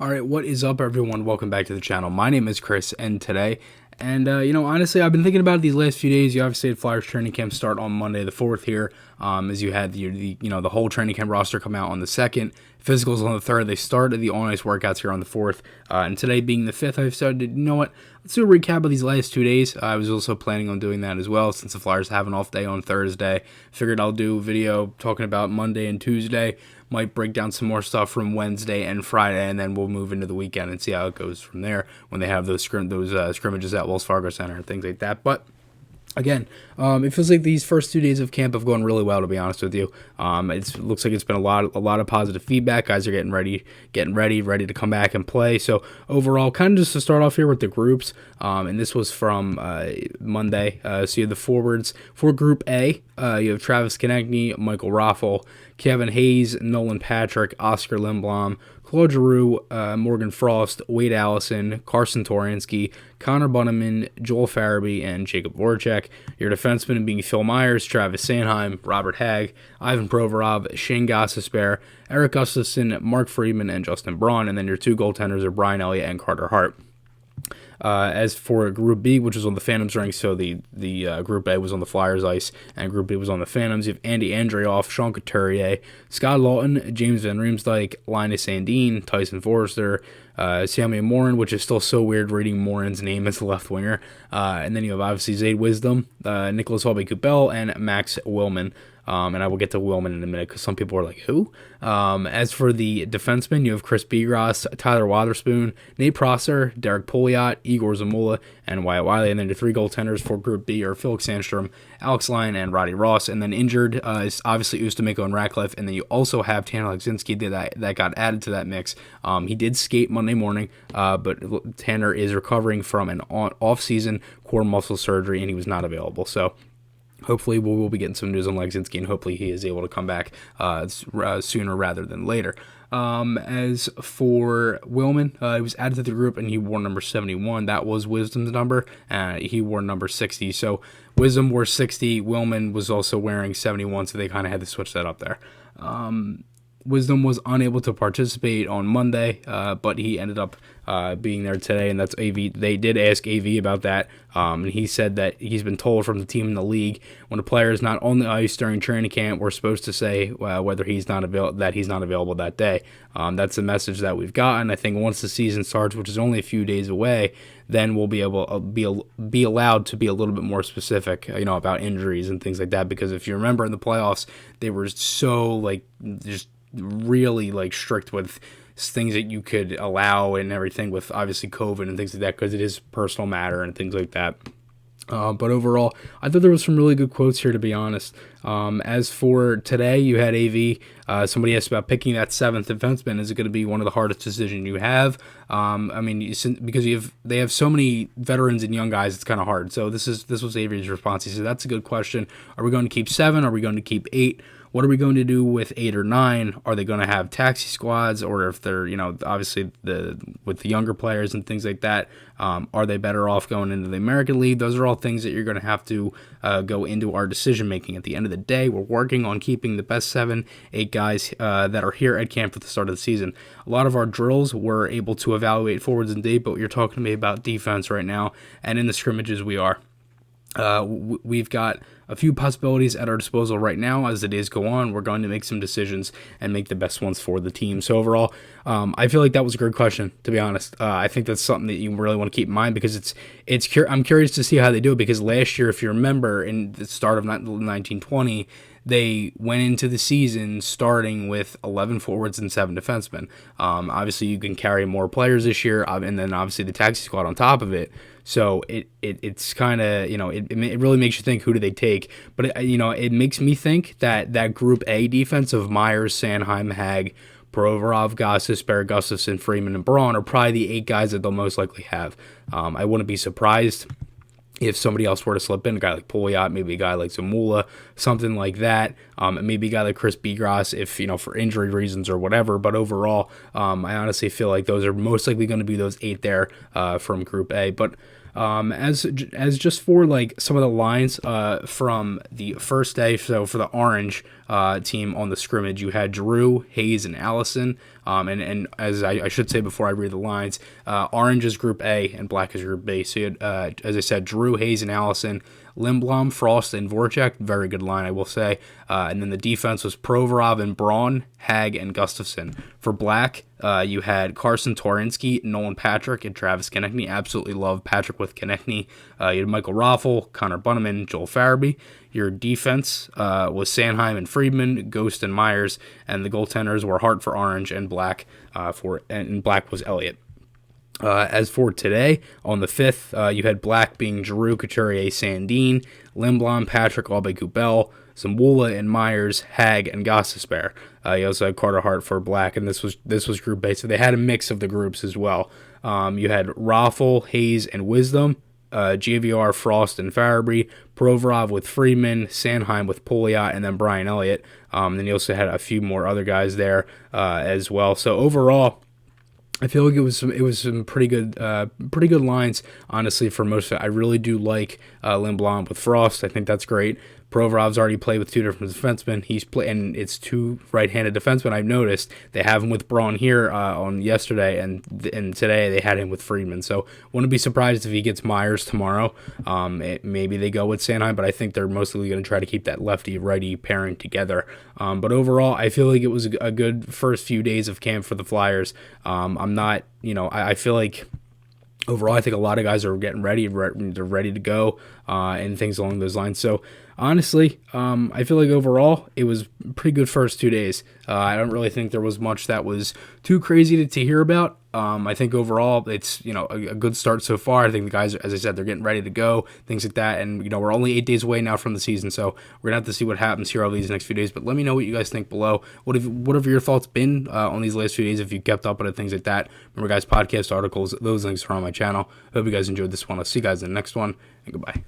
Alright, what is up everyone? Welcome back to the channel. My name is Chris, and today, honestly, I've been thinking about it these last few days. You obviously had Flyers training camp start on Monday the 4th here, as you had the whole training camp roster come out on the 2nd, physicals on the 3rd. They started the all-ice workouts here on the 4th, and today being the 5th, I've started, you know what, let's do a recap of these last 2 days. I was also planning on doing that as well, since the Flyers have an off day on Thursday. Figured I'll do a video talking about Monday and Tuesday. Might break down some more stuff from Wednesday and Friday, and then we'll move into the weekend and see how it goes from there when they have those scrimmages at Wells Fargo Center and things like that. But again, it feels like these first 2 days of camp have gone really well, to be honest with you. It looks like it's been a lot of positive feedback. Guys are getting ready to come back and play. So overall, kind of just to start off here with the groups, and this was from Monday. So you have the forwards for Group A. You have Travis Konechny, Michael Raffle, Kevin Hayes, Nolan Patrick, Oscar Lindblom, Claude Giroux, Morgan Frost, Wade Allison, Carson Torensky, Connor Bunneman, Joel Farabee, and Jacob Voracek. Your defensemen being Phil Myers, Travis Sanheim, Robert Hagg, Ivan Provorov, Shane Gostisbehere, Eric Gustafson, Mark Friedman, and Justin Braun. And then your two goaltenders are Brian Elliott and Carter Hart. As for Group B, which was on the Phantoms ring, so the Group A was on the Flyers ice, and Group B was on the Phantoms. You have Andy Andreoff, Sean Couturier, Scott Lawton, James Van Riemsdyk, Linus Sandin, Tyson Forrester, Sammy Morin, which is still so weird reading Morin's name as a left winger. And then you have obviously Zayd Wisdom, Nicholas Holby-Kubel, and Max Willman. And I will get to Willman in a minute because some people are like, who? As for the defensemen, you have Chris Bigras, Tyler Wotherspoon, Nate Prosser, Derek Pouliot, Igor Zamula, and Wyatt Wiley. And then your three goaltenders for Group B are Felix Sandstrom, Alex Lyon, and Roddy Ross. And then injured is obviously Ustamiko and Ratcliffe. And then you also have Tanner Legzinski that got added to that mix. He did skate Monday morning, but Tanner is recovering from an off-season core muscle surgery, and he was not available. So hopefully we'll be getting some news on Legzinski, and hopefully he is able to come back sooner rather than later. As for Willman, he was added to the group, and he wore number 71. That was Wisdom's number. He wore number 60. So Wisdom wore 60. Willman was also wearing 71, so they kind of had to switch that up there. Wisdom was unable to participate on Monday, but he ended up being there today, and that's AV. They did ask AV about that, and he said that he's been told from the team in the league when a player is not on the ice during training camp, we're supposed to say whether he's not available that day. That's the message that we've gotten. I think once the season starts, which is only a few days away, then we'll be able be allowed to be a little bit more specific, about injuries and things like that. Because if you remember in the playoffs, they were so just really strict with things that you could allow and everything, with obviously COVID and things like that, because it is personal matter and things like that. But overall, I thought there was some really good quotes here, to be honest. As for today, you had AV. Somebody asked about picking that seventh defenseman. Is it going to be one of the hardest decisions you have? Because they have so many veterans and young guys, it's kind of hard. So this was AV's response. He said, that's a good question. Are we going to keep 7? Are we going to keep 8? What are we going to do with 8 or 9? Are they going to have taxi squads, or if they're, obviously with the younger players and things like that, are they better off going into the American League? Those are all things that you're going to have to go into our decision making. At the end of the day, we're working on keeping the best 7, 8 guys that are here at camp at the start of the season. A lot of our drills were able to evaluate forwards and D, but you're talking to me about defense right now, and in the scrimmages we are. We've got a few possibilities at our disposal right now. As the days go on, we're going to make some decisions and make the best ones for the team. So overall, I feel like that was a great question, to be honest. I think that's something that you really want to keep in mind, because I'm curious to see how they do it, because last year, if you remember, in the start of 1920, they went into the season starting with 11 forwards and 7 defensemen. Obviously, you can carry more players this year, and then obviously the taxi squad on top of it. So it's kind of, it really makes you think, who do they take? But, it makes me think that Group A defense of Myers, Sanheim, Hagg, Provorov, Gostisbehere, Gustafson, Freeman, and Braun are probably the 8 guys that they'll most likely have. I wouldn't be surprised if somebody else were to slip in, a guy like Pouliot, maybe a guy like Zamula, something like that, maybe a guy like Chris Bigras, if, for injury reasons or whatever. But overall, I honestly feel like those are most likely going to be those 8 there from Group A. But as just for some of the lines from the first day, so for the Orange team on the scrimmage, you had Giroux, Hayes, and Allison. And as I should say before I read the lines, orange is Group A and black is Group B. So you had, as I said, Drew, Hayes, and Allison, Lindblom, Frost, and Voracek. Very good line, I will say. And then the defense was Provorov and Braun, Hag, and Gustafson. For black, you had Carson Torinsky, Nolan Patrick, and Travis Konechny. Absolutely love Patrick with Konechny. You had Michael Raffle, Connor Bunneman, Joel Farabee. Your defense was Sanheim and Friedman, Ghost and Myers, and the goaltenders were Hart for orange and black and black was Elliott. As for today, on the 5th, you had black being Giroux, Couturier, Sandin, Lindblom, Patrick, Aube-Kubel, Zamula and Myers, Hag, and Gostisbehere. You also had Carter Hart for black, and this was Group A, so they had a mix of the groups as well. You had Raffle, Hayes, and Wisdom, GVR, Frost, and Farabee, Provorov with Friedman, Sanheim with Pouliot, and then Brian Elliott. Then you also had a few more other guys there as well. So overall, I feel like it was some pretty good lines, honestly, for most of it. I really do like Lindblom with Frost. I think that's great. Provorov's already played with two different defensemen. And it's two right-handed defensemen. I've noticed they have him with Braun here on yesterday, and today they had him with Friedman. So wouldn't be surprised if he gets Myers tomorrow. Maybe they go with Sanheim, but I think they're mostly going to try to keep that lefty-righty pairing together. But overall, I feel like it was a good first few days of camp for the Flyers. I feel like overall, I think a lot of guys are getting ready. They're ready to go and things along those lines. So honestly, I feel like overall it was a pretty good first 2 days. I don't really think there was much that was too crazy to hear about. I think overall it's a good start so far. I think the guys, as I said, they're getting ready to go, things like that. And we're only 8 days away now from the season, so we're gonna have to see what happens here over these next few days. But let me know what you guys think below. What have your thoughts been on these last few days? If you kept up with it, things like that. Remember, guys, podcast articles, those links are on my channel. I hope you guys enjoyed this one. I'll see you guys in the next one, and goodbye.